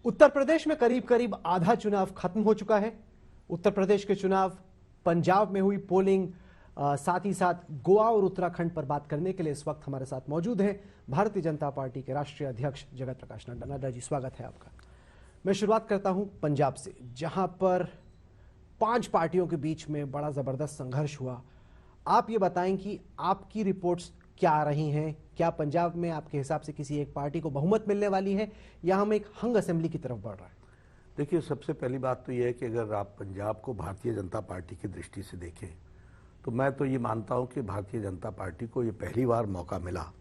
उत्तर प्रदेश में करीब करीब आधा चुनाव खत्म हो चुका है। उत्तर प्रदेश के चुनाव, पंजाब में हुई पोलिंग, साथ ही साथ गोवा और उत्तराखंड पर बात करने के लिए इस वक्त हमारे साथ मौजूद हैं भारतीय जनता पार्टी के राष्ट्रीय अध्यक्ष जगत प्रकाश नड्डा। नड्डा जी, स्वागत है आपका। मैं शुरुआत करता हूं पंजाब से, जहां पर 5 पार्टियों के बीच में बड़ा जबरदस्त संघर्ष हुआ। आप ये बताएं कि आपकी रिपोर्ट्स क्या आ रही हैं? क्या पंजाब में आपके हिसाब से किसी एक पार्टी को बहुमत मिलने वाली है या हम एक हंग असेंबली की तरफ बढ़ रहे हैं? देखिए, सबसे पहली बात तो यह है कि अगर आप पंजाब को भारतीय जनता पार्टी की दृष्टि से देखें तो मैं तो ये मानता हूं कि भारतीय जनता पार्टी को ये पहली बार मौका मिला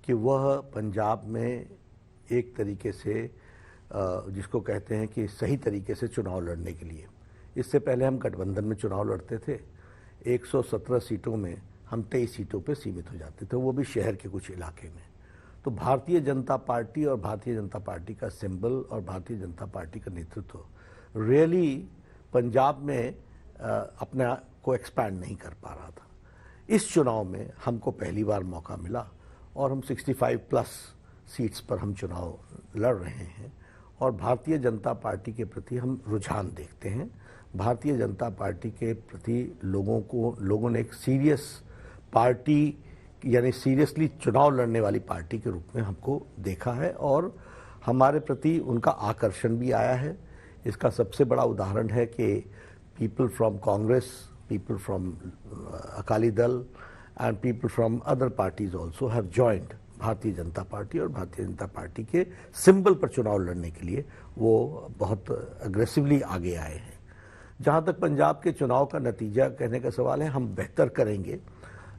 कि वह पंजाब में एक तरीके से जिसको कहते हैं कि सही तरीके से चुनाव लड़ने के लिए, इससे पहले हम गठबंधन में चुनाव लड़ते थे, 117 सीटों में हम 23 सीटों पे सीमित हो जाते थे, वो भी शहर के कुछ इलाके में। तो भारतीय जनता पार्टी और भारतीय जनता पार्टी का सिंबल और भारतीय जनता पार्टी का नेतृत्व रियली पंजाब में अपने को एक्सपैंड नहीं कर पा रहा था। इस चुनाव में हमको पहली बार मौका मिला और हम 65 प्लस सीट्स पर हम चुनाव लड़ रहे हैं और भारतीय जनता पार्टी के प्रति हम रुझान देखते हैं। भारतीय जनता पार्टी के प्रति लोगों ने एक सीरियस पार्टी यानी सीरियसली चुनाव लड़ने वाली पार्टी के रूप में हमको देखा है और हमारे प्रति उनका आकर्षण भी आया है। इसका सबसे बड़ा उदाहरण है कि people from Congress, people from Akali Dal and people from other parties also have joined भारतीय जनता पार्टी और भारतीय जनता पार्टी के सिंबल पर चुनाव लड़ने के लिए वो बहुत अग्रेसिवली आगे आए हैं। जहां तक पंजाब के चुनाव का नतीजा कहने का सवाल है, हम बेहतर करेंगे,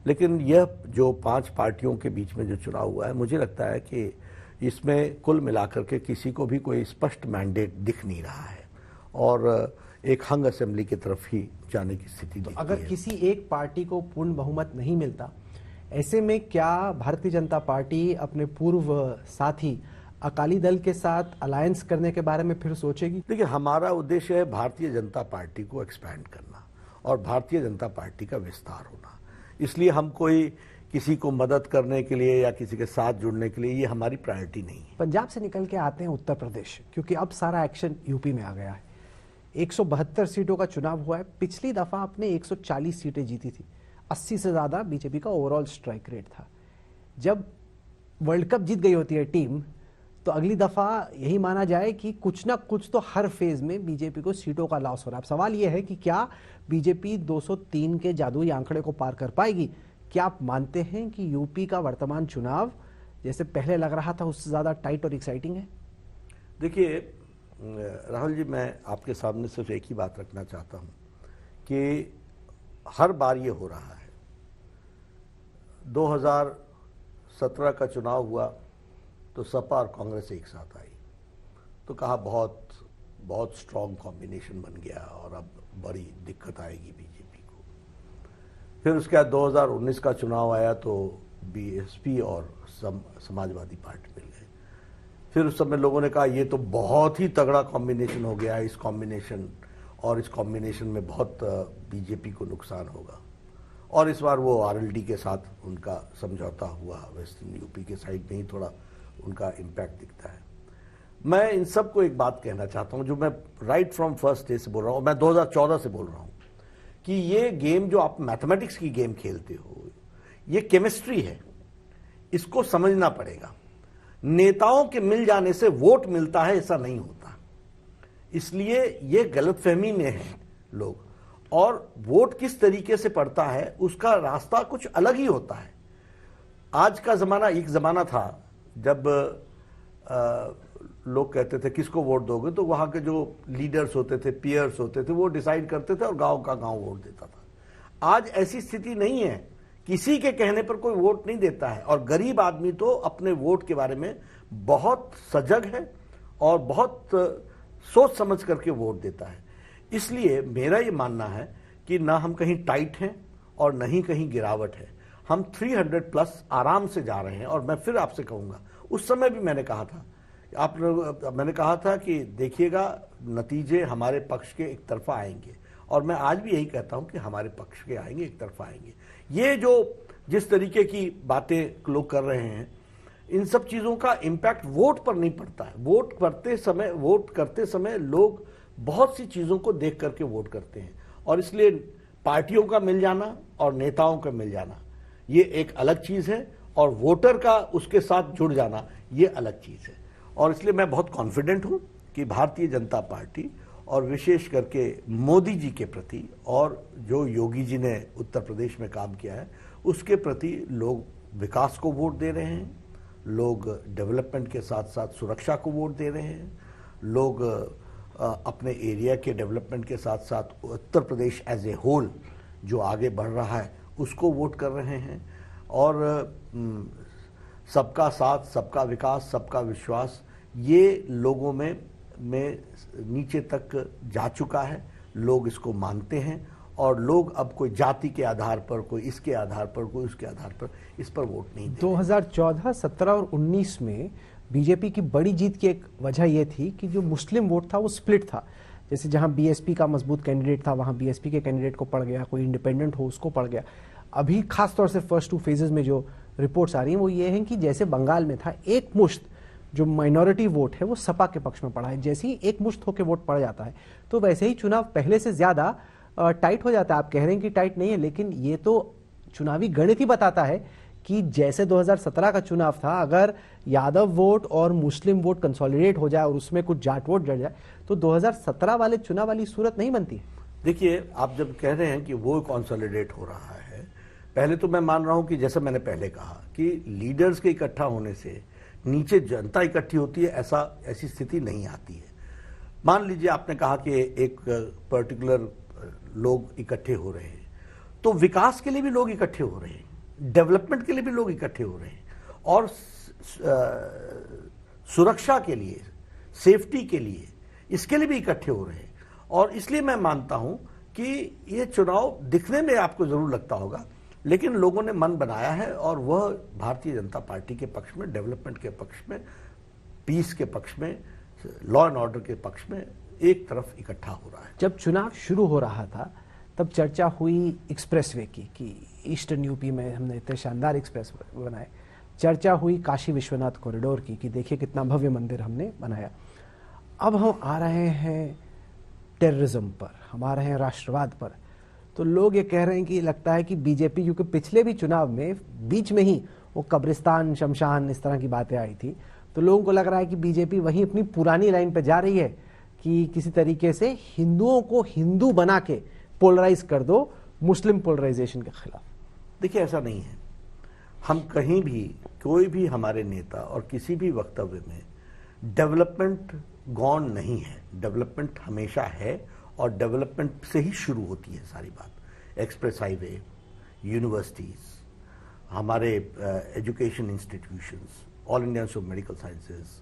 लेकिन यह जो 5 पार्टियों के बीच में जो चुनाव हुआ है, मुझे लगता है कि इसमें कुल मिलाकर के किसी को भी कोई स्पष्ट मैंडेट दिख नहीं रहा है और एक हंग असेंबली की तरफ ही जाने की स्थिति तो अगर किसी एक पार्टी को पूर्ण बहुमत नहीं मिलता, ऐसे में क्या भारतीय जनता पार्टी अपने पूर्व साथी अकाली दल के साथ अलायंस करने के बारे में फिर सोचेगी? देखिए, हमारा उद्देश्य है भारतीय जनता पार्टी को एक्सपैंड करना और भारतीय जनता पार्टी का विस्तार होना। इसलिए हम कोई किसी को मदद करने के लिए या किसी के साथ जुड़ने के लिए, ये हमारी प्रायोरिटी नहीं है। पंजाब से निकल के आते हैं उत्तर प्रदेश, क्योंकि अब सारा एक्शन यूपी में आ गया है। 172 सीटों का चुनाव हुआ है। पिछली दफा आपने 140 सीटें जीती थी। 80 से ज्यादा बीजेपी का ओवरऑल स्ट्राइक रेट था। जब वर्ल्ड कप जीत गई होती है टीम, तो अगली दफा यही माना जाए कि कुछ ना कुछ तो हर फेज में बीजेपी को सीटों का लॉस हो रहा है। अब सवाल यह है कि क्या बीजेपी 203 के जादुई आंकड़े को पार कर पाएगी? क्या आप मानते हैं कि यूपी का वर्तमान चुनाव जैसे पहले लग रहा था उससे ज्यादा टाइट और एक्साइटिंग है? देखिए राहुल जी, मैं आपके सामने सिर्फ एक ही बात रखना चाहता हूं कि हर बार ये हो रहा है। 2017 का चुनाव हुआ तो सपा और कांग्रेस एक साथ आई, तो कहा बहुत स्ट्रॉन्ग कॉम्बिनेशन बन गया और अब बड़ी दिक्कत आएगी बीजेपी को। फिर उसके बाद 2019 का चुनाव आया तो बीएसपी और समाजवादी पार्टी मिल गए। फिर उस समय लोगों ने कहा ये तो बहुत ही तगड़ा कॉम्बिनेशन हो गया, इस कॉम्बिनेशन में बहुत बीजेपी को नुकसान होगा। और इस बार वो आरएलडी के साथ उनका समझौता हुआ, वेस्टर्न यूपी के साइड में ही थोड़ा उनका इम्पैक्ट दिखता है। मैं इन सबको एक बात कहना चाहता हूं, जो मैं राइट फ्रॉम फर्स्ट डे से बोल रहा हूं, मैं 2014 से बोल रहा हूं कि ये गेम जो आप मैथमेटिक्स की गेम खेलते हो, ये केमिस्ट्री है, इसको समझना पड़ेगा। नेताओं के मिल जाने से वोट मिलता है, ऐसा नहीं होता। इसलिए ये गलतफहमी में है लोग, और वोट किस तरीके से पड़ता है उसका रास्ता कुछ अलग ही होता है। आज का जमाना एक जमाना था जब लोग कहते थे किसको वोट दोगे, तो वहां के जो लीडर्स होते थे, पीयर्स होते थे, वो डिसाइड करते थे और गांव का गांव वोट देता था। आज ऐसी स्थिति नहीं है, किसी के कहने पर कोई वोट नहीं देता है और गरीब आदमी तो अपने वोट के बारे में बहुत सजग है और बहुत सोच समझ करके वोट देता है। इसलिए मेरा ये मानना है कि ना हम कहीं टाइट हैं और न ही कहीं गिरावट है। हम 300 प्लस आराम से जा रहे हैं। और मैं फिर आपसे कहूंगा, उस समय भी मैंने कहा था कि देखिएगा नतीजे हमारे पक्ष के एक तरफा आएंगे, और मैं आज भी यही कहता हूं कि हमारे पक्ष के आएंगे, एक तरफा आएंगे। ये जो जिस तरीके की बातें लोग कर रहे हैं इन सब चीजों का इंपैक्ट वोट पर नहीं पड़ता है। वोट करते समय लोग बहुत सी चीजों को देख करके वोट करते हैं, और इसलिए पार्टियों का मिल जाना और नेताओं का मिल जाना ये एक अलग चीज है, और वोटर का उसके साथ जुड़ जाना ये अलग चीज है। और इसलिए मैं बहुत कॉन्फिडेंट हूं कि भारतीय जनता पार्टी और विशेष करके मोदी जी के प्रति, और जो योगी जी ने उत्तर प्रदेश में काम किया है उसके प्रति लोग विकास को वोट दे रहे हैं, लोग डेवलपमेंट के साथ साथ सुरक्षा को वोट दे रहे हैं, लोग अपने एरिया के डेवलपमेंट के साथ साथ Uttar Pradesh as a whole जो आगे बढ़ रहा है उसको वोट कर रहे हैं। और सबका साथ, सबका विकास, सबका विश्वास ये लोगों में नीचे तक जा चुका है। लोग इसको मानते हैं, और लोग अब कोई जाति के आधार पर, कोई इसके आधार पर, कोई उसके आधार पर इस पर वोट नहीं देते। 2014, 17 और 19 में बीजेपी की बड़ी जीत की एक वजह यह थी कि जो मुस्लिम वोट था वो स्प्लिट था। जैसे जहां बीएसपी का मजबूत कैंडिडेट था वहां बीएसपी के कैंडिडेट को पड़ गया, कोई इंडिपेंडेंट हो उसको पड़ गया। अभी खासतौर से फर्स्ट 2 फेजेस में जो रिपोर्ट्स आ रही हैं वो ये हैं कि जैसे बंगाल में था, एक मुश्त जो माइनॉरिटी वोट है वो सपा के पक्ष में पड़ा है। जैसे ही एक मुश्त होकर वोट पड़ जाता है तो वैसे ही चुनाव पहले से ज्यादा टाइट हो जाता है। आप कह रहे हैं कि टाइट नहीं है, लेकिन ये तो चुनावी गणित ही बताता है कि जैसे 2017 का चुनाव था, अगर यादव वोट और मुस्लिम वोट कंसोलिडेट हो जाए और उसमें कुछ जाट वोट जड़ जाए तो 2017 वाले चुनाव वाली सूरत नहीं बनती है। देखिए, आप जब कह रहे हैं कि वो कंसोलिडेट हो रहा है, पहले तो मैं मान रहा हूं कि जैसे मैंने पहले कहा कि लीडर्स के इकट्ठा होने से नीचे जनता इकट्ठी होती है, ऐसी स्थिति नहीं आती है। मान लीजिए आपने कहा कि एक पर्टिकुलर लोग इकट्ठे हो रहे हैं, तो विकास के लिए भी लोग इकट्ठे हो रहे हैं, डेवलपमेंट के लिए भी लोग इकट्ठे हो रहे हैं, और सुरक्षा के लिए, सेफ्टी के लिए, इसके लिए भी इकट्ठे हो रहे हैं। और इसलिए मैं मानता हूं कि ये चुनाव दिखने में आपको जरूर लगता होगा, लेकिन लोगों ने मन बनाया है और वह भारतीय जनता पार्टी के पक्ष में, डेवलपमेंट के पक्ष में, पीस के पक्ष में, लॉ एंड ऑर्डर के पक्ष में एक तरफ इकट्ठा हो रहा है। जब चुनाव शुरू हो रहा था तब चर्चा हुई एक्सप्रेसवे की कि ईस्टर्न यूपी में हमने इतने शानदार एक्सप्रेस बनाए। चर्चा हुई काशी विश्वनाथ कॉरिडोर की कि देखिए कितना भव्य मंदिर हमने बनाया। अब हम आ रहे हैं टेररिज्म पर, हम आ रहे हैं राष्ट्रवाद पर। तो लोग ये कह रहे हैं कि लगता है कि बीजेपी, क्योंकि पिछले भी चुनाव में बीच में ही वो कब्रिस्तान, शमशान, इस तरह की बातें आई थी, तो लोगों को लग रहा है कि बीजेपी वहीं अपनी पुरानी लाइन पर जा रही है कि किसी तरीके से हिंदुओं को हिंदू बना के पोलराइज कर दो, मुस्लिम पोलराइजेशन के खिलाफ। देखिए, ऐसा नहीं है। हम कहीं भी, कोई भी हमारे नेता और किसी भी वक्तव्य में डेवलपमेंट गॉन नहीं है। डेवलपमेंट हमेशा है, और डेवलपमेंट से ही शुरू होती है सारी बात। एक्सप्रेस हाईवे, यूनिवर्सिटीज, हमारे education institutions, all India institute of medical sciences,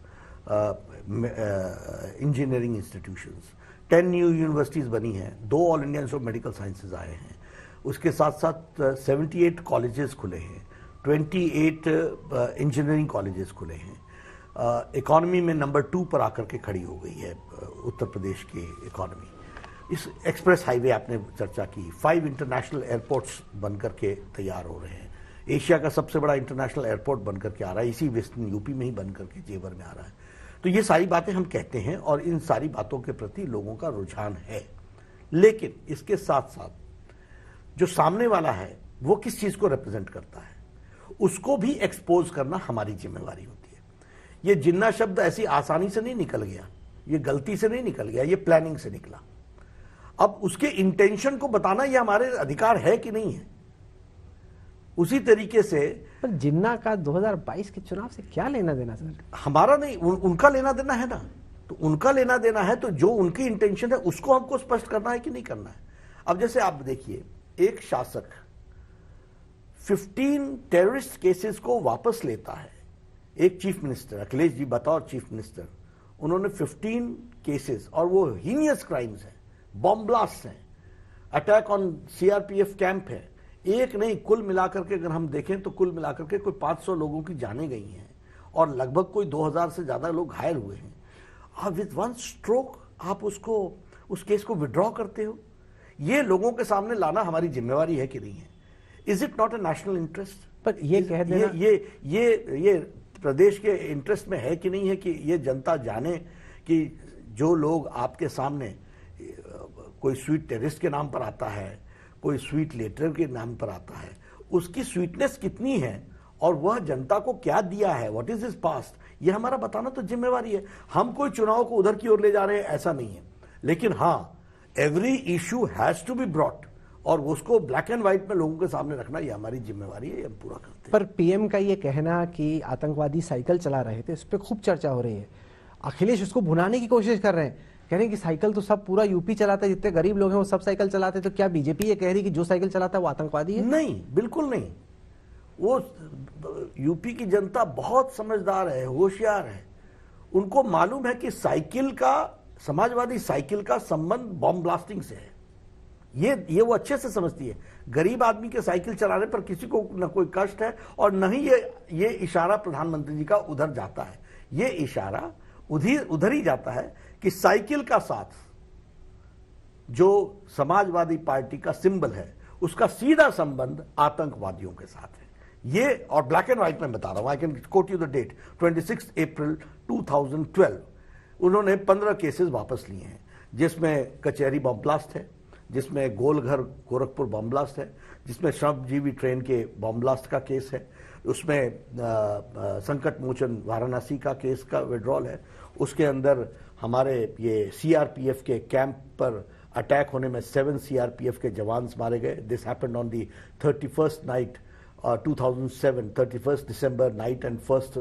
engineering institutions, 10 new universities बनी हैं, 2 all India institute of medical sciences आए हैं। उसके साथ साथ 78 कॉलेजेस खुले हैं, 28 इंजीनियरिंग कॉलेजेस खुले हैं। इकॉनमी में नंबर 2 पर आकर के खड़ी हो गई है उत्तर प्रदेश की इकॉनमी। इस एक्सप्रेस हाईवे आपने चर्चा की, 5 इंटरनेशनल एयरपोर्ट्स बनकर के तैयार हो रहे हैं। एशिया का सबसे बड़ा इंटरनेशनल एयरपोर्ट बनकर के आ रहा है, इसी वेस्टर्न यूपी में ही बनकर के जेवर में आ रहा है। तो ये सारी बातें हम कहते हैं, और इन सारी बातों के प्रति लोगों का रुझान है। लेकिन इसके साथ साथ जो सामने वाला है वो किस चीज को रिप्रेजेंट करता है, उसको भी एक्सपोज करना हमारी जिम्मेवारी होती है। ये जिन्ना शब्द ऐसी आसानी से नहीं निकल गया, ये गलती से नहीं निकल गया, ये प्लानिंग से निकला। अब उसके इंटेंशन को बताना ये हमारे अधिकार है कि नहीं है। उसी तरीके से पर जिन्ना का 2022 के चुनाव से क्या लेना देना सर? हमारा नहीं, उनका लेना देना है ना। तो उनका लेना देना है, तो जो उनकी इंटेंशन है उसको हमको स्पष्ट करना है कि नहीं करना है। अब जैसे आप देखिए, एक शासक 15 टेररिस्ट केसेस को वापस लेता है। एक चीफ मिनिस्टर, अखिलेश जी बतौर चीफ मिनिस्टर, उन्होंने 15 केसेस, और वो हीनियस क्राइम्स हैं, बॉम्ब ब्लास्ट हैं, अटैक ऑन सीआरपीएफ कैंप है, एक नहीं, कुल मिलाकर के अगर हम देखें तो कुल मिलाकर के कोई 500 लोगों की जानें गई हैं, और लगभग कोई 2000 से ज्यादा लोग घायल हुए हैं। आप विद वन स्ट्रोक आप उस केस को विड्रॉ करते हो। ये लोगों के सामने लाना हमारी जिम्मेवारी है कि नहीं है? Is it not a national interest? पर ये कह देना, ये प्रदेश के इंटरेस्ट में है कि नहीं है कि ये जनता जाने कि जो लोग आपके सामने कोई स्वीट टेरिस्ट के नाम पर आता है, कोई स्वीट लेटर के नाम पर आता है, उसकी स्वीटनेस कितनी है और वह जनता को क्या दिया है, व्हाट इज हिज पास्ट, ये हमारा बताना तो जिम्मेवारी है। हम कोई चुनाव को उधर की ओर ले जा रहे हैं ऐसा नहीं है, लेकिन हाँ every issue has to be brought और उसको ब्लैक एंड व्हाइट में लोगों के सामने रखना ये हमारी जिम्मेवारी है, ये हम पूरा करते हैं। पर पीएम का ये कहना कि आतंकवादी साइकिल चला रहे थे, इस पर खूब चर्चा हो रही है। अखिलेश उसको भुनाने की कोशिश कर रहे हैं, कह रहे हैं कि साइकिल तो सब पूरा यूपी चलाता है, जितने गरीब लोग हैं वो सब साइकिल चलाते हैं। तो क्या बीजेपी ये कह रही है कि जो साइकिल चलाता है वो आतंकवादी है? नहीं, बिल्कुल नहीं। वो यूपी की जनता बहुत समझदार है, होशियार है। उनको मालूम है कि साइकिल का, समाजवादी साइकिल का संबंध बॉम्ब ब्लास्टिंग से है। ये वो अच्छे से समझती है। गरीब आदमी के साइकिल चलाने पर किसी को न कोई कष्ट है और न ही ये इशारा प्रधानमंत्री जी का उधर जाता है। ये इशारा उधर ही जाता है कि साइकिल का साथ जो समाजवादी पार्टी का सिंबल है उसका सीधा संबंध आतंकवादियों के साथ है। ये और ब्लैक एंड व्हाइट में बता रहा हूं, I can quote you the date, 26 April 2012 उन्होंने 15 केसेस वापस लिए हैं, जिसमें कचहरी बम ब्लास्ट है, जिसमें गोलघर गोरखपुर बम ब्लास्ट है, जिसमें श्रमजीवी ट्रेन के बम ब्लास्ट का केस है, उसमें संकट मोचन वाराणसी का केस का विड्रॉल है, उसके अंदर हमारे ये सीआरपीएफ के कैंप पर अटैक होने में 7 सीआरपीएफ के जवान मारे गए। This happened on the 31st night 2007, 31st December night and 1st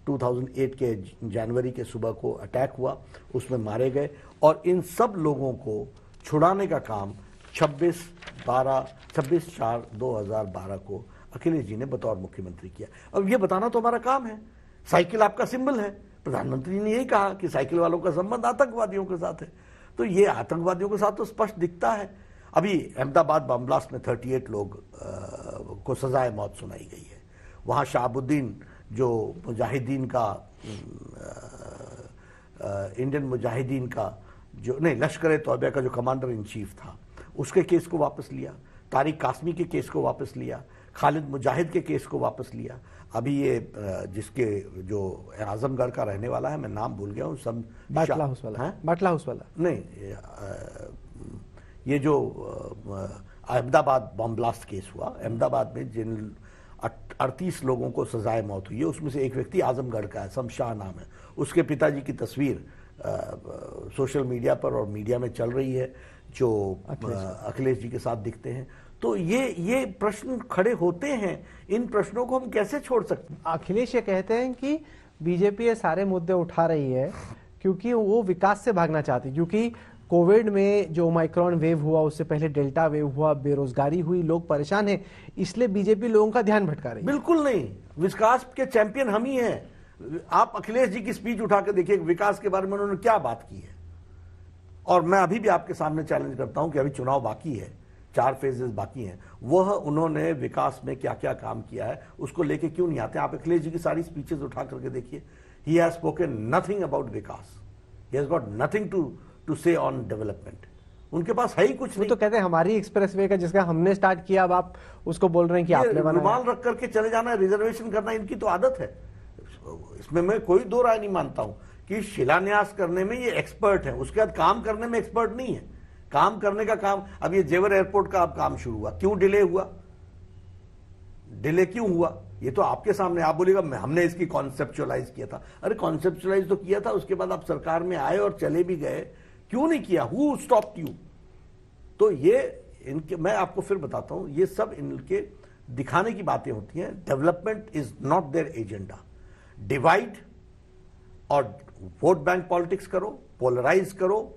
2008 के जनवरी के सुबह को अटैक हुआ, उसमें मारे गए। और इन सब लोगों को छुड़ाने का काम 26/4/2012 को अखिलेश जी ने बतौर मुख्यमंत्री किया। अब ये बताना तो हमारा काम है। साइकिल आपका सिंबल है, प्रधानमंत्री ने यही कहा कि साइकिल वालों का संबंध आतंकवादियों के साथ है, तो ये आतंकवादियों के साथ तो स्पष्ट दिखता है। अभी अहमदाबाद बम ब्लास्ट में 38 लोग को सजाए मौत सुनाई गई है। वहां शाहबुद्दीन जो मुजाहिदीन का इंडियन मुजाहिदीन का जो नहीं लश्कर तौबा का जो कमांडर इन चीफ था, उसके केस को वापस लिया, तारिक कासमी के केस को वापस लिया, खालिद मुजाहिद के केस को वापस लिया। अभी ये जिसके जो आजमगढ़ का रहने वाला है, मैं नाम भूल गया हूँ, सब बाटला हाउस वाला है, बाटला हाउस वाला नहीं, ये जो अहमदाबाद बम ब्लास्ट केस हुआ, अहमदाबाद में जिन 38 लोगों को सजाए मौत हुई है, उसमें से एक व्यक्ति आजमगढ़ का है, शमशाह नाम है। उसके पिताजी की तस्वीर सोशल मीडिया पर और मीडिया में चल रही है, जो अखिलेश जी के साथ दिखते हैं। तो ये प्रश्न खड़े होते हैं, इन प्रश्नों को हम कैसे छोड़ सकते हैं? अखिलेश ये कहते हैं कि बीजेपी ये सारे मुद्दे उठा रही है क्योंकि वो विकास से भागना चाहती है, क्योंकि कोविड में जो ओमाइक्रॉन वेव हुआ, उससे पहले डेल्टा वेव हुआ, बेरोजगारी हुई, लोग परेशान हैं, इसलिए बीजेपी लोगों का ध्यान भटका रही है। बिल्कुल नहीं, विकास के चैंपियन हम ही हैं। आप अखिलेश जी की स्पीच उठा के देखिए, विकास के बारे में उन्होंने क्या बात की है। और मैं अभी भी आपके सामने चैलेंज करता हूं कि अभी चुनाव बाकी है, 4 फेजेस बाकी हैं, वह उन्होंने विकास में क्या क्या काम किया है उसको लेके क्यों नहीं आते? आप अखिलेश जी की सारी स्पीचेस उठा करके देखिए, he has spoken nothing about विकास, he has got nothing to say on development. उनके पास है ही कुछ नहीं। तो कहते हैं हमारी एक्सप्रेसवे का जिसका हमने स्टार्ट किया, अब आप उसको बोल रहे हैं कि आपने बनाया। रुमाल रख करके चले जाना, रिजर्वेशन करना इनकी तो आदत है। इसमें मैं कोई दो राय नहीं मानता हूं कि शिलान्यास करने में ये एक्सपर्ट है, उसके बाद काम करने में एक्सपर्ट नहीं है। काम करने का काम, अब ये जेवर एयरपोर्ट का अब काम शुरू हुआ, क्यों डिले हुआ? डिले क्यों हुआ ये तो आपके सामने। आप बोलेगा हमने इसकी कॉन्सेप्चुअलाइज किया था। अरे कॉन्सेप्चुअलाइज तो किया था, उसके बाद आप सरकार में आए और चले भी गए, क्यों नहीं किया? Who stopped you? तो ये इनके, मैं आपको फिर बताता हूं, ये सब इनके दिखाने की बातें होती हैं। Development is not their agenda. Divide और वोट बैंक पॉलिटिक्स करो, पोलराइज करो,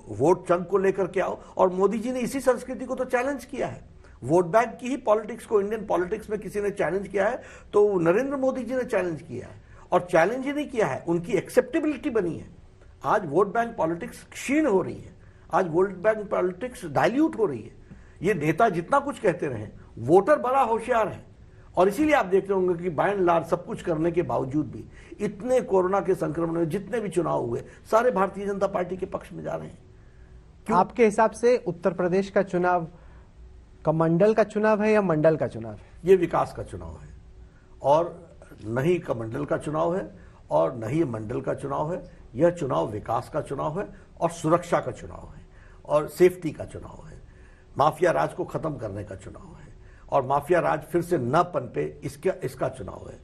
वोट चंक को लेकर के आओ। और मोदी जी ने इसी संस्कृति को तो चैलेंज किया है। वोट बैंक की ही पॉलिटिक्स को इंडियन पॉलिटिक्स में किसी ने चैलेंज किया है तो नरेंद्र मोदी जी ने चैलेंज किया है। और चैलेंज ही नहीं किया है, उनकी एक्सेप्टेबिलिटी बनी है। आज वोट बैंक पॉलिटिक्स क्षीण हो रही है, आज वोट बैंक पॉलिटिक्स डाइल्यूट हो रही है। ये नेता जितना कुछ कहते रहे, वोटर बड़ा होशियार है। और इसीलिए आप देखते होंगे कि बाय एंड लार्ज सब कुछ करने के बावजूद भी इतने कोरोना के संक्रमण में जितने भी चुनाव हुए, सारे भारतीय जनता पार्टी के पक्ष में जा रहे हैं। क्यों? आपके हिसाब से उत्तर प्रदेश का चुनाव कमंडल का चुनाव है या मंडल का चुनाव है? ये विकास का चुनाव है। और न ही कमंडल का चुनाव है और न ही मंडल का चुनाव है। यह चुनाव विकास का चुनाव है और सुरक्षा का चुनाव है और सेफ्टी का चुनाव है। माफिया राज को खत्म करने का चुनाव है और माफिया राज फिर से न पनपे इसका चुनाव है।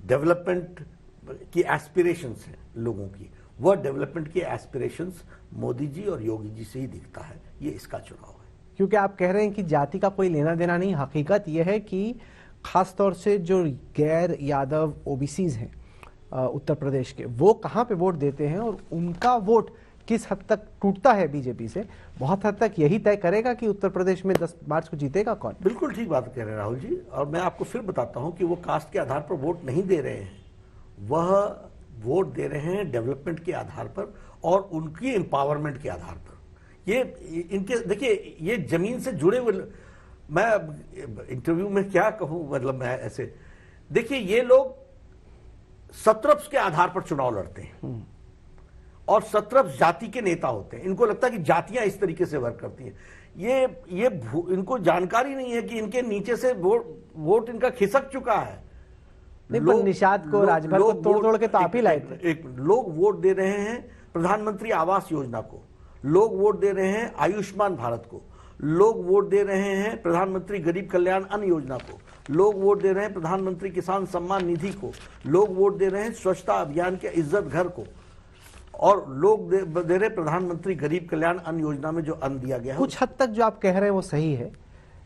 डेवलपमेंट की एस्पिरेशंस हैं लोगों की, वह डेवलपमेंट की एस्पिरेशंस मोदी जी और योगी जी से ही दिखता है। ये इसका चुनाव है। क्योंकि आप कह रहे हैं कि जाति का कोई लेना देना नहीं, हकीकत यह है कि खास तौर से जो गैर यादव ओबीसीज हैं उत्तर प्रदेश के, वो कहाँ पे वोट देते हैं और उनका वोट किस हद तक टूटता है बीजेपी से, बहुत हद तक यही तय करेगा कि उत्तर प्रदेश में 10 मार्च को जीतेगा कौन। बिल्कुल ठीक बात कह रहे हैं राहुल जी। और मैं आपको फिर बताता हूं कि वो कास्ट के आधार पर वोट नहीं दे रहे हैं, वह वोट दे रहे हैं डेवलपमेंट के आधार पर और उनकी एम्पावरमेंट के आधार पर। ये इनके देखिए, ये जमीन से जुड़े हुए, मैं इंटरव्यू में क्या कहूं, मतलब मैं ऐसे देखिए, ये लोग सत्रप्स के आधार पर चुनाव लड़ते हैं और सत्रप्स जाति के नेता होते हैं। इनको लगता है कि जातियां इस तरीके से वर्क करती हैं। ये इनको जानकारी नहीं है कि इनके नीचे से वोट इनका खिसक चुका है। पर निषाद को, राजभर को तोड़ के तो आप ही लाए थे। लोग वोट दे रहे हैं प्रधानमंत्री आवास योजना को, लोग वोट दे रहे हैं आयुष्मान भारत को, लोग वोट दे रहे हैं प्रधानमंत्री गरीब कल्याण अन्न योजना को, लोग वोट दे रहे हैं प्रधानमंत्री किसान सम्मान निधि को, लोग वोट दे रहे हैं स्वच्छता अभियान के इज्जत घर को, और लोग दे रहे प्रधानमंत्री गरीब कल्याण अन्न योजना में जो अन्न दिया गया है। कुछ हद तक जो आप कह रहे हैं वो सही है,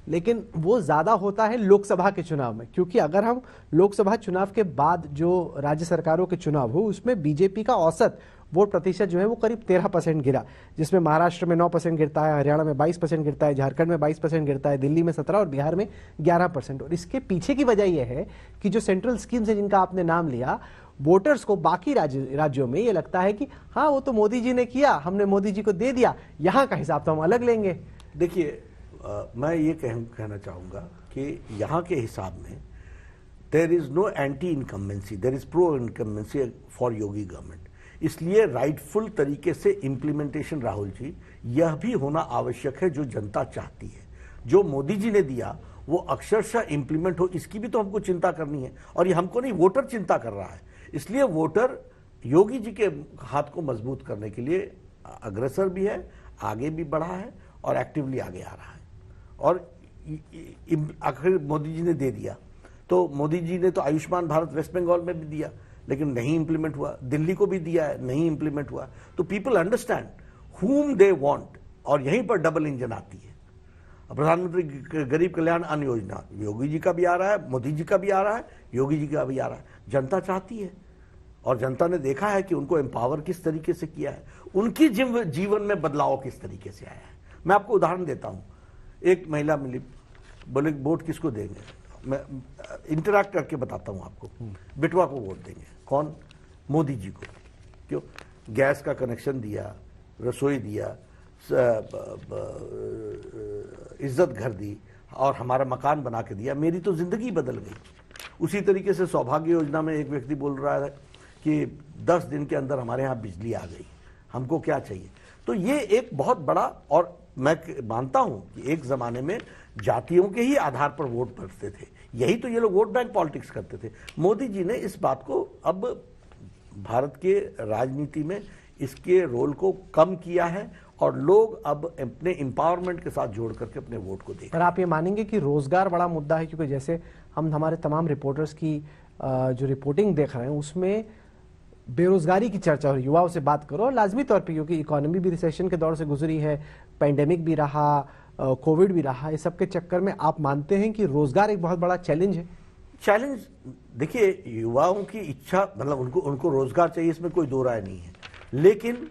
लेकिन वो ज्यादा होता है लोकसभा के चुनाव में। क्योंकि अगर हम लोकसभा चुनाव के बाद जो राज्य सरकारों के चुनाव हो, उसमें बीजेपी का औसत वोट प्रतिशत जो है वो करीब 13% गिरा, जिसमें महाराष्ट्र में 9% गिरता है, हरियाणा में 22% गिरता है, झारखंड में 22% गिरता है, दिल्ली में 17% और बिहार में 11%। और इसके पीछे की वजह यह है कि जो सेंट्रल स्कीम्स है जिनका आपने नाम लिया, वोटर्स को बाकी राज्यों में ये लगता है कि हाँ वो तो मोदी जी ने किया, हमने मोदी जी को दे दिया, यहाँ का हिसाब तो हम अलग लेंगे। देखिए, मैं ये कहना चाहूंगा कि यहाँ के हिसाब में there is no anti incumbency, there is pro incumbency for Yogi government. इसलिए राइटफुल तरीके से इम्प्लीमेंटेशन, राहुल जी, यह भी होना आवश्यक है जो जनता चाहती है। जो मोदी जी ने दिया वो अक्षरशः इंप्लीमेंट हो, इसकी भी तो हमको चिंता करनी है। और ये हमको नहीं, वोटर चिंता कर रहा है। इसलिए वोटर योगी जी के हाथ को मजबूत करने के लिए अग्रसर भी है, आगे भी बढ़ा है और एक्टिवली आगे आ रहा है। और आखिर मोदी जी ने दे दिया, तो मोदी जी ने तो आयुष्मान भारत वेस्ट बंगाल में भी दिया, लेकिन नहीं इंप्लीमेंट हुआ। दिल्ली को भी दिया है, नहीं इंप्लीमेंट हुआ। तो people understand whom they want, और यहीं पर डबल इंजन आती है। प्रधानमंत्री गरीब कल्याण अन्न योजना योगी जी का भी आ रहा है, मोदी जी का भी आ रहा है, योगी जी का भी आ रहा है। जनता चाहती है और जनता ने देखा है कि उनको एम्पावर किस तरीके से किया है, उनकी जीवन में बदलाव किस तरीके से आया है। मैं आपको उदाहरण देता हूं। एक महिला मिली, बोले वोट किसको देंगे, मैं इंटरैक्ट करके बताता हूं आपको। बिटवा को वोट देंगे। कौन? मोदी जी को। क्यों? गैस का कनेक्शन दिया, रसोई दिया, इज्जत घर दी और हमारा मकान बना के दिया। मेरी तो जिंदगी बदल गई। उसी तरीके से सौभाग्य योजना में एक व्यक्ति बोल रहा है कि 10 दिन के अंदर हमारे यहाँ बिजली आ गई, हमको क्या चाहिए। तो ये एक बहुत बड़ा, और मैं मानता हूं कि एक जमाने में जातियों के ही आधार पर वोट पड़ते थे, यही तो ये लोग वोट बैंक पॉलिटिक्स करते थे। मोदी जी ने इस बात को अब भारत के राजनीति में इसके रोल को कम किया है और लोग अब अपने एम्पावरमेंट के साथ जोड़ करके अपने वोट को देखें। पर आप ये मानेंगे कि रोजगार बड़ा मुद्दा है, क्योंकि जैसे हम हमारे तमाम रिपोर्टर्स की जो रिपोर्टिंग देख रहे हैं उसमें बेरोजगारी की चर्चा हो रही है। युवाओं से बात करो लाजमी तौर पे, क्योंकि इकोनॉमी भी रिसेशन के दौर से गुजरी है, पैंडेमिक भी रहा, कोविड भी रहा। इस सब के चक्कर में आप मानते हैं कि रोजगार एक बहुत बड़ा चैलेंज है? चैलेंज, देखिए, युवाओं की इच्छा, मतलब उनको रोजगार चाहिए, इसमें कोई दो राय नहीं है। लेकिन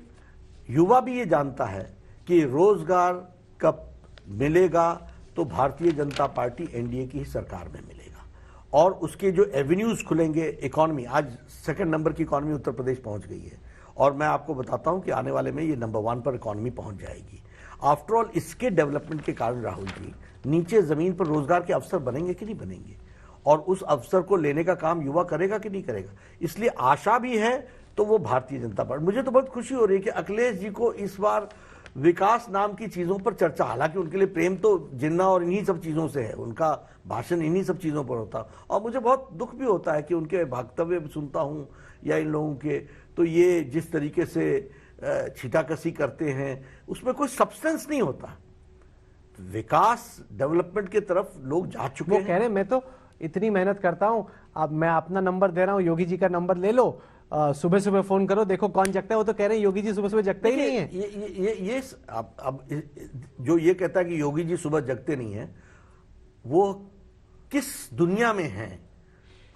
युवा भी ये जानता है कि रोजगार कब मिलेगा तो भारतीय जनता पार्टी एनडीए की ही सरकार में मिलेगा, और उसके जो एवेन्यूज खुलेंगे। इकोनॉमी आज 2nd नंबर की इकोनॉमी उत्तर प्रदेश पहुंच गई है, और मैं आपको बताता हूं कि आने वाले में ये नंबर 1 पर इकोनॉमी पहुंच जाएगी। आफ्टर ऑल, इसके डेवलपमेंट के कारण राहुल जी, नीचे जमीन पर रोजगार के अवसर बनेंगे कि नहीं बनेंगे, और उस अवसर को लेने का काम युवा करेगा कि नहीं करेगा। इसलिए आशा भी है। तो वो भारतीय जनता पार्टी, मुझे तो बहुत खुशी हो रही है कि अखिलेश जी को इस बार विकास नाम की चीजों पर चर्चा, हालांकि उनके लिए प्रेम तो जिन्ना और इन्हीं सब चीजों से है, उनका भाषण इन्हीं सब चीजों पर होता। और मुझे बहुत दुख भी होता है कि उनके वक्तव्य सुनता हूं या इन लोगों के, तो ये जिस तरीके से छीटाकसी करते हैं उसमें कोई सब्सटेंस नहीं होता। विकास डेवलपमेंट की तरफ लोग जा चुके हैं। वो कह रहे हैं मैं तो इतनी मेहनत करता हूं, अब मैं अपना नंबर दे रहा हूं, योगी जी का नंबर ले लो, सुबह सुबह फोन करो, देखो कौन जगता है। वो तो कह रहे हैं योगी जी सुबह सुबह जगते ही नहीं है। ये अब जो ये कहता है कि योगी जी सुबह जगते नहीं है, वो किस दुनिया में है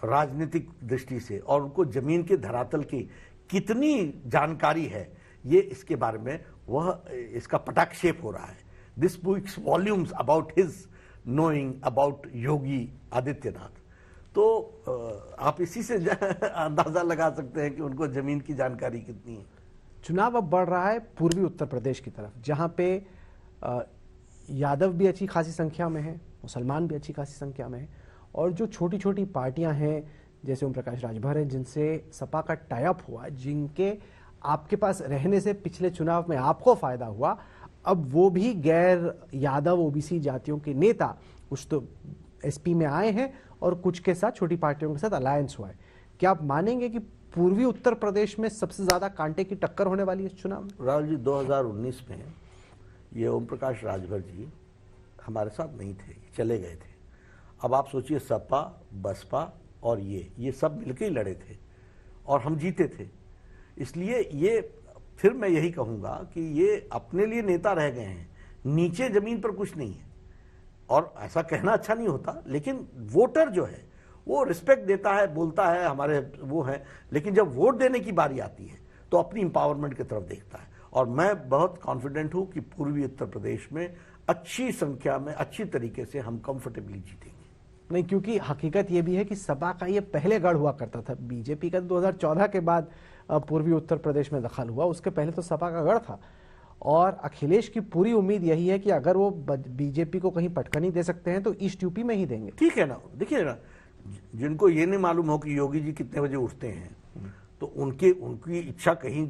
राजनीतिक दृष्टि से, और उनको जमीन के धरातल की कितनी जानकारी है, ये इसके बारे में वह इसका पटाक्षेप हो रहा है। This speaks volumes about his knowing about Yogi Adityanath. तो आप इसी से अंदाजा लगा सकते हैं कि उनको जमीन की जानकारी कितनी है। चुनाव अब बढ़ रहा है पूर्वी उत्तर प्रदेश की तरफ, जहां पे यादव भी अच्छी खासी संख्या में है, मुसलमान भी अच्छी खासी संख्या में है, और जो छोटी छोटी पार्टियां हैं जैसे ओम प्रकाश राजभर हैं, जिनसे सपा का टाई अप हुआ, जिनके आपके पास रहने से पिछले चुनाव में आपको फायदा हुआ, अब वो भी गैर यादव ओबीसी जातियों के नेता कुछ तो एसपी में आए हैं और कुछ के साथ छोटी पार्टियों के साथ अलायंस हुआ है। क्या आप मानेंगे कि पूर्वी उत्तर प्रदेश में सबसे ज्यादा कांटे की टक्कर होने वाली है इस चुनाव में? राहुल जी, 2019 में ये ओम प्रकाश राजभर जी हमारे साथ नहीं थे, चले गए थे। अब आप सोचिए, सपा, बसपा और ये सब मिलकर ही लड़े थे और हम जीते थे। इसलिए ये फिर मैं यही कहूंगा कि ये अपने लिए नेता रह गए हैं, नीचे जमीन पर कुछ नहीं है। और ऐसा कहना अच्छा नहीं होता, लेकिन वोटर जो है वो रिस्पेक्ट देता है, बोलता है हमारे वो है, लेकिन जब वोट देने की बारी आती है तो अपनी इंपावरमेंट की तरफ देखता है। और मैं बहुत कॉन्फिडेंट हूं कि पूर्वी उत्तर प्रदेश में अच्छी संख्या में अच्छी तरीके से हम कंफर्टेबली जीतेंगे। नहीं, क्योंकि हकीकत यह भी है कि सपा का ये पहले गढ़ हुआ करता था। बीजेपी का 2014 के बाद पूर्वी उत्तर प्रदेश में दखल हुआ, उसके पहले तो सपा का गढ़ था। और अखिलेश की पूरी उम्मीद यही है कि अगर वो बीजेपी को कहीं पटकनी दे सकते हैं तो ईस्ट यूपी में ही देंगे। ठीक है ना, देखिए ना, जिनको ये नहीं मालूम हो कि योगी जी कितने बजे उठते हैं, तो उनकी इच्छा कहीं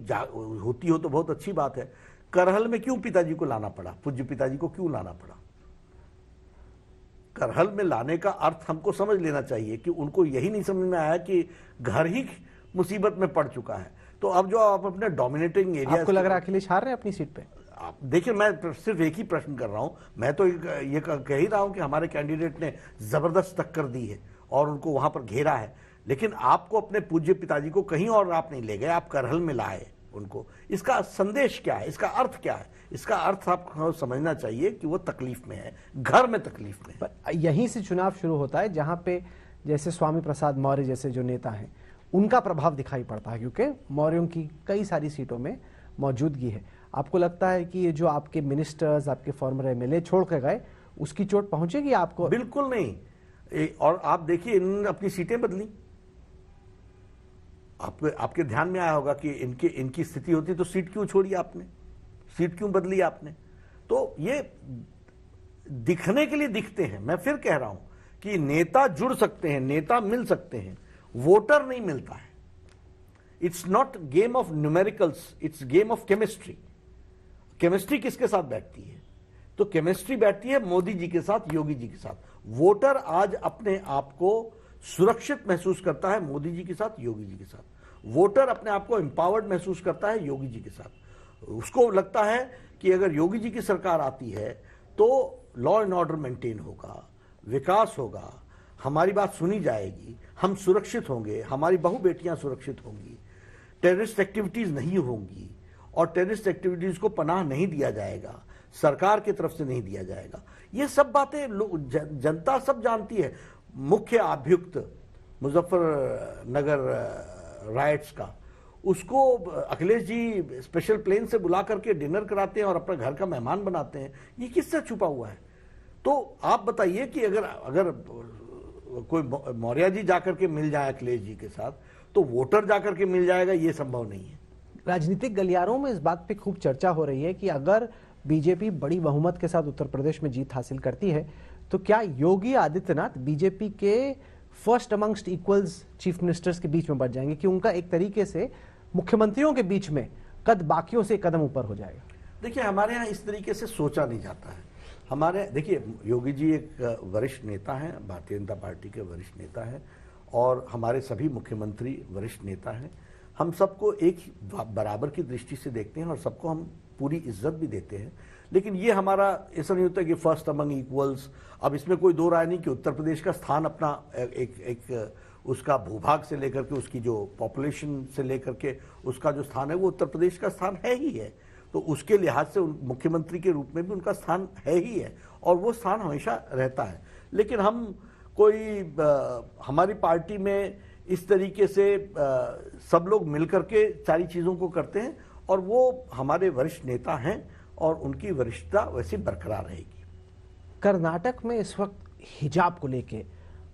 होती हो तो बहुत अच्छी बात है। करहल में क्यों पिताजी को लाना पड़ा, पूज्य पिताजी को क्यों लाना पड़ा? करहल में लाने का अर्थ हमको समझ लेना चाहिए कि उनको यही नहीं समझ में आया कि घर ही मुसीबत में पड़ चुका है। तो अब जो आप अपने डोमिनेटिंग एरिया, आपको लग रहा है अखिलेश हार रहे हैं अपनी सीट पे? आप देखिए, मैं सिर्फ एक ही प्रश्न कर रहा हूं। मैं तो ये कह ही रहा हूं कि हमारे कैंडिडेट ने जबरदस्त टक्कर दी है और उनको वहां पर घेरा है, लेकिन आपको अपने पूज्य पिताजी को कहीं और आप नहीं ले गए, आप करहल में लाए उनको। इसका संदेश क्या है, इसका अर्थ क्या है? इसका अर्थ आपको समझना चाहिए कि वो तकलीफ में है, घर में तकलीफ में है। पर यहीं से चुनाव शुरू होता है जहां पे जैसे स्वामी प्रसाद मौर्य जैसे जो नेता हैं उनका प्रभाव दिखाई पड़ता है, क्योंकि मौर्यों की कई सारी सीटों में मौजूदगी है। आपको लगता है कि ये जो आपके मिनिस्टर्स, आपके फॉर्मर एमएलए छोड़ के गए, उसकी चोट पहुंचेगी आपको? बिल्कुल नहीं। और आप देखिए, इन्होंने अपनी सीटें बदली। आपके ध्यान में आया होगा कि इनकी स्थिति होती तो सीट क्यों छोड़ी आपने, सीट क्यों बदली आपने? तो ये दिखने के लिए दिखते हैं। मैं फिर कह रहा हूं कि नेता जुड़ सकते हैं, नेता मिल सकते हैं, वोटर नहीं मिलता है। It's not game of numericals, it's game of chemistry. Chemistry किसके साथ बैठती है? तो केमिस्ट्री बैठती है मोदी जी के साथ, योगी जी के साथ। वोटर आज अपने आप को सुरक्षित महसूस करता है मोदी जी के साथ, योगी जी के साथ। वोटर अपने आप को एम्पावर्ड महसूस करता है योगी जी के साथ। उसको लगता है कि अगर योगी जी की सरकार आती है तो लॉ एंड ऑर्डर मेंटेन होगा, विकास होगा, हमारी बात सुनी जाएगी, हम सुरक्षित होंगे, हमारी बहु बेटियां सुरक्षित होंगी, टेररिस्ट एक्टिविटीज नहीं होंगी और टेररिस्ट एक्टिविटीज को पनाह नहीं दिया जाएगा, सरकार की तरफ से नहीं दिया जाएगा। ये सब बातें जनता सब जानती है। मुख्य अभियुक्त मुजफ्फरनगर राइट्स का, उसको अखिलेश जी स्पेशल प्लेन से बुला करके डिनर कराते हैं और अपना घर का मेहमान बनाते हैं। ये किससे छुपा हुआ है? तो आप बताइए कि अगर कोई मौर्य जी जाकर के मिल जाए अखिलेश जी के साथ, तो वोटर जाकर के मिल जाएगा, ये संभव नहीं है। राजनीतिक गलियारों में इस बात पे खूब चर्चा हो रही है कि अगर बीजेपी बड़ी बहुमत के साथ उत्तर प्रदेश में जीत हासिल करती है तो क्या योगी आदित्यनाथ बीजेपी के first amongst equals chief ministers के बीच में बढ़ जाएंगे, कि उनका एक तरीके से मुख्यमंत्रियों के बीच में कद बाकियों से कदम ऊपर हो जाएगा? देखिए, हमारे यहाँ इस तरीके से सोचा नहीं जाता है। हमारे देखिए, योगी जी एक वरिष्ठ नेता हैं, भारतीय जनता पार्टी के वरिष्ठ नेता हैं, और हमारे सभी मुख्यमंत्री वरिष्ठ नेता हैं। हम सबको एक बराबर की दृष्टि से देखते हैं और सबको हम पूरी इज्जत भी देते हैं। लेकिन ये हमारा ऐसा नहीं होता कि फर्स्ट अमंग इक्वल्स। अब इसमें कोई दो राय नहीं कि उत्तर प्रदेश का स्थान अपना एक उसका भूभाग से लेकर के, उसकी जो पॉपुलेशन से लेकर के उसका जो स्थान है, वो उत्तर प्रदेश का स्थान है ही है। तो उसके लिहाज से मुख्यमंत्री के रूप में भी उनका स्थान है ही है, और वो स्थान हमेशा रहता है। लेकिन हम कोई हमारी पार्टी में इस तरीके से सब लोग मिलकर के सारी चीज़ों को करते हैं, और वो हमारे वरिष्ठ नेता हैं और उनकी वरिष्ठता वैसे बरकरार रहेगी। कर्नाटक में इस वक्त हिजाब को लेके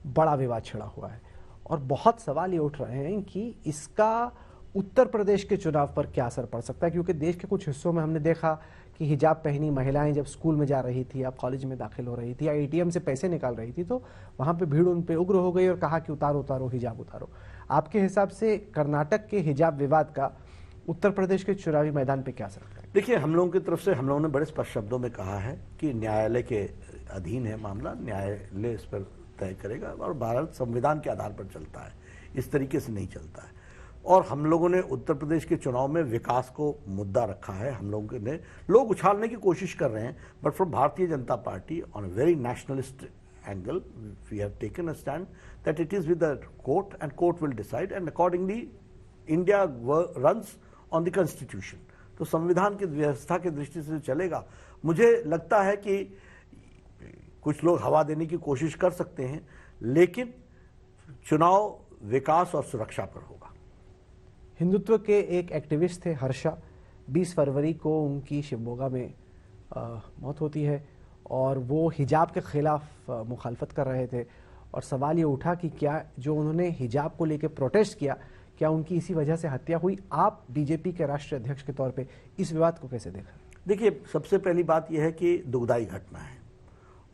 बड़ा विवाद छिड़ा हुआ है और बहुत सवाल ये उठ रहे हैं कि इसका उत्तर प्रदेश के चुनाव पर क्या असर पड़ सकता है, क्योंकि देश के कुछ हिस्सों में हमने देखा कि हिजाब पहनी महिलाएं जब स्कूल में जा रही थी या कॉलेज में दाखिल हो रही थी या एटीएम से पैसे निकाल रही थी, तो वहां पे भीड़ उन पे उग्र हो गई और कहा कि उतारो उतारो हिजाब उतारो। आपके हिसाब से कर्नाटक के हिजाब विवाद का उत्तर प्रदेश के चुनावी मैदान पे क्या असर है? देखिए, हम लोगों की तरफ से हम लोगों ने बड़े स्पष्ट शब्दों में कहा है कि न्यायालय के अधीन है मामला, न्यायालय इस पर तय करेगा, और भारत संविधान के आधार पर चलता है, इस तरीके से नहीं चलता है। और हम लोगों ने उत्तर प्रदेश के चुनाव में विकास को मुद्दा रखा है। हम लोगों ने, लोग उछालने की कोशिश कर रहे हैं, but from Bharatiya Janata Party on a very nationalist angle we have taken a stand that it is with the court and court will decide, and accordingly India runs on the constitution. तो संविधान की व्यवस्था की दृष्टि से चलेगा। मुझे लगता है कि कुछ लोग हवा देने की कोशिश कर सकते हैं, लेकिन चुनाव विकास और सुरक्षा पर होगा। हिंदुत्व के एक एक्टिविस्ट थे हर्षा, 20 फरवरी को उनकी शिवमोगा में मौत होती है और वो हिजाब के खिलाफ मुखालफत कर रहे थे, और सवाल ये उठा कि क्या जो उन्होंने हिजाब को लेकर प्रोटेस्ट किया, क्या उनकी इसी वजह से हत्या हुई? आप बीजेपी के राष्ट्रीय अध्यक्ष के तौर पे इस विवाद को कैसे देखा? देखिए, सबसे पहली बात यह है कि दुखदाई घटना है,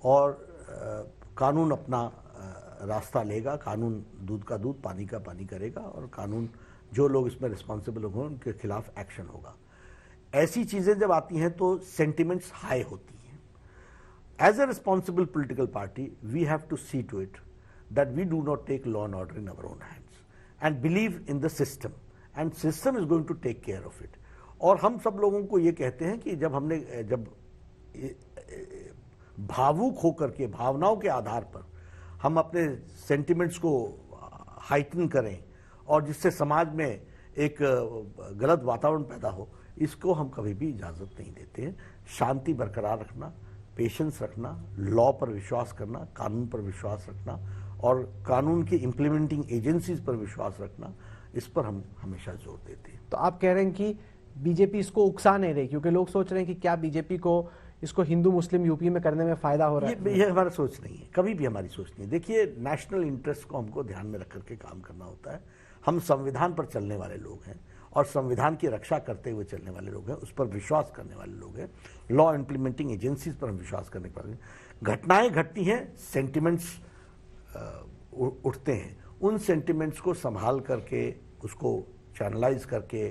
और कानून अपना रास्ता लेगा। कानून दूध का दूध, पानी का पानी करेगा, और कानून जो लोग इसमें रिस्पॉन्सिबल होंगे उनके खिलाफ एक्शन होगा। ऐसी चीजें जब आती हैं तो सेंटिमेंट्स हाई होती हैं। As a responsible political party we have to see to it that we do not take law and order in our own hands and believe in the system, and system is going to take care of it. और हम सब लोगों को ये कहते हैं कि जब भावुक होकर के, भावनाओं के आधार पर हम अपने सेंटिमेंट्स को हाइटन करें और जिससे समाज में एक गलत वातावरण पैदा हो, इसको हम कभी भी इजाजत नहीं देते हैं। शांति बरकरार रखना, पेशेंस रखना, लॉ पर विश्वास करना, कानून पर विश्वास रखना, और कानून की इंप्लीमेंटिंग एजेंसीज पर विश्वास रखना, इस पर हम हमेशा जोर देते हैं। तो आप कह रहे हैं कि बीजेपी इसको उकसा नहीं रही, क्योंकि लोग सोच रहे हैं कि क्या बीजेपी को इसको हिंदू मुस्लिम यूपी में करने में फायदा हो रहा है? ये हमारा सोच नहीं है, कभी भी हमारी सोच नहीं है। देखिए, नेशनल इंटरेस्ट को हमको ध्यान में रख करके काम करना होता है। हम संविधान पर चलने वाले लोग हैं और संविधान की रक्षा करते हुए चलने वाले लोग हैं, उस पर विश्वास करने वाले लोग हैं। लॉ इंप्लीमेंटिंग एजेंसीज पर हम विश्वास करने वाले। घटनाएं घटती हैं, सेंटिमेंट्स उठते हैं, उन सेंटिमेंट्स को संभाल करके, उसको चैनलाइज करके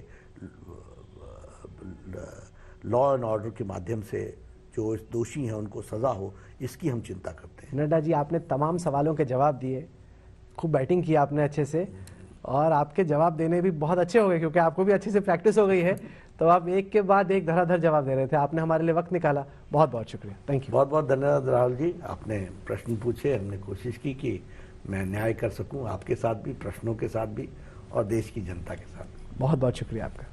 लॉ एंड ऑर्डर के माध्यम से जो दोषी हैं उनको सजा हो, इसकी हम चिंता करते हैं। नड्डा जी, आपने तमाम सवालों के जवाब दिए, खूब बैटिंग की आपने अच्छे से, और आपके जवाब देने भी बहुत अच्छे हो गए क्योंकि आपको भी अच्छे से प्रैक्टिस हो गई है, तो आप एक के बाद एक धराधर जवाब दे रहे थे। आपने हमारे लिए वक्त निकाला, बहुत बहुत शुक्रिया। Thank you. बहुत बहुत धन्यवाद राहुल जी, आपने प्रश्न पूछे, हमने कोशिश की कि मैं न्याय कर सकूं आपके साथ भी, प्रश्नों के साथ भी, और देश की जनता के साथ। बहुत बहुत शुक्रिया आपका।